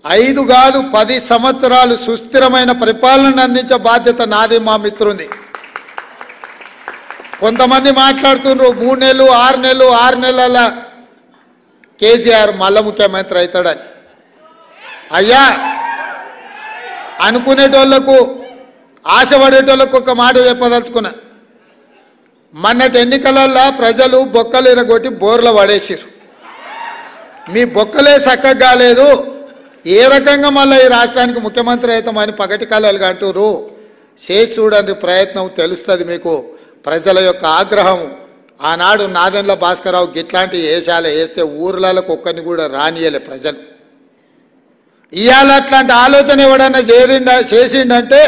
5 కాదు 10 సంవత్సరాలు సుస్థిరమైన పరిపాలన అందించే బాధ్యత నాది మా మిత్రుంది. కొంతమంది మాట్లాడుతున్నారు 3 నెలలు 6 నెలలు 6 నెలల కేసీఆర్ మళ్ళా ముఖ్యమంత్రి అవుతాడని. అయ్యా అనుకునేటోళ్లకు ఆశపడేటోళ్లకు ఒక మాట చెప్పదలుచుకున్నా. మొన్నటి ఎన్నికలల్లో ప్రజలు బొక్కలు ఇరగొట్టి బోర్ల పడేసిరు. మీ బొక్కలే చక్కగా కాలేదు, ఏ రకంగా మళ్ళీ ఈ రాష్ట్రానికి ముఖ్యమంత్రి అవుతామని పగటి కళలు అంటారు. చేసి చూడండి ప్రయత్నం, తెలుస్తుంది మీకు ప్రజల యొక్క ఆగ్రహం. ఆనాడు నాదెండ్ల భాస్కరరావు గిట్లాంటి వేషాలు వేస్తే ఊర్లకు ఒక్కరిని కూడా రానియలే ప్రజలు. ఇవాళ అట్లాంటి ఆలోచన ఎవడన్నా చేసిండంటే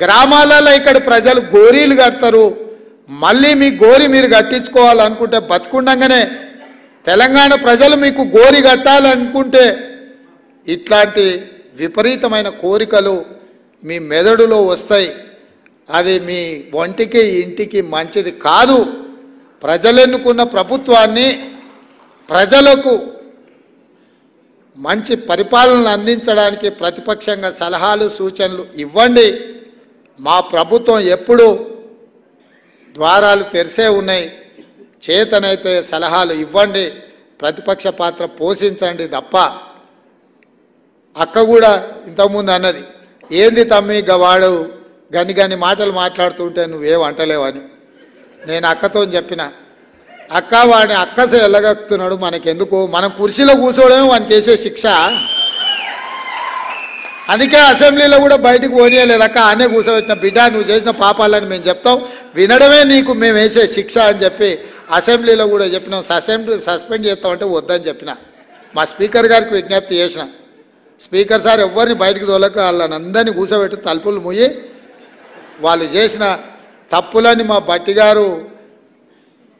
గ్రామాలలో ఇక్కడ ప్రజలు గోరీలు కడతారు. మళ్ళీ మీ గోరి మీరు కట్టించుకోవాలనుకుంటే బతుకుండగానే తెలంగాణ ప్రజలు మీకు గోరి కట్టాలనుకుంటే ఇట్లాంటి విపరీతమైన కోరికలు మీ మెదడులో వస్తాయి. అది మీ ఒంటికి ఇంటికి మంచిది కాదు. ప్రజలు ఎన్నుకున్న ప్రభుత్వాన్ని ప్రజలకు మంచి పరిపాలన అందించడానికి ప్రతిపక్షంగా సలహాలు సూచనలు ఇవ్వండి. మా ప్రభుత్వం ఎప్పుడు ద్వారాలు తెరిసే ఉన్నాయి. చేతనైతే సలహాలు ఇవ్వండి, ప్రతిపక్ష పాత్ర పోషించండి తప్ప. అక్క కూడా ఇంతకుముందు అన్నది, ఏంది తమ్మి వాడు గని మాటలు మాట్లాడుతుంటే నువ్వేం అంటలేవని. నేను అక్కతో చెప్పిన, అక్క వాడిని అక్కసే వెళ్ళగక్కుతున్నాడు, మనకెందుకు, మనం కుర్చీలో కూర్చోవడమే వానికి వేసే శిక్ష. అందుకే అసెంబ్లీలో కూడా బయటకు పోనీయలేదు అక్క, ఆనే కూర్చోబెట్టిన. బిడ్డ నువ్వు చేసిన పాపాలని మేము చెప్తాం, వినడమే నీకు మేము వేసే శిక్ష అని చెప్పి అసెంబ్లీలో కూడా చెప్పినాం. అసెంబ్లీ సస్పెండ్ చేస్తామంటే వద్దని చెప్పిన. మా స్పీకర్ గారికి విజ్ఞప్తి చేసిన, స్పీకర్ సార్ ఎవరిని బయటకు తోలక వాళ్ళని అందరినీ కూర్చోబెట్టి తలుపులు మూయి వాళ్ళు చేసిన తప్పులని మా బట్టి గారు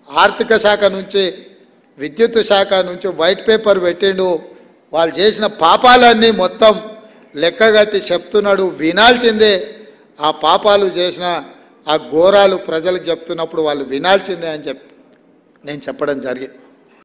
ఆర్థిక శాఖ నుంచి విద్యుత్ శాఖ నుంచి వైట్ పేపర్ పెట్టిండు. వాళ్ళు చేసిన పాపాలన్నీ మొత్తం లెక్కగట్టి చెప్తున్నాడు, వినాల్సిందే. ఆ పాపాలు చేసిన ఆ ఘోరాలు ప్రజలకు చెప్తున్నప్పుడు వాళ్ళు వినాల్సిందే అని చెప్పి నేను చెప్పడం జరిగింది.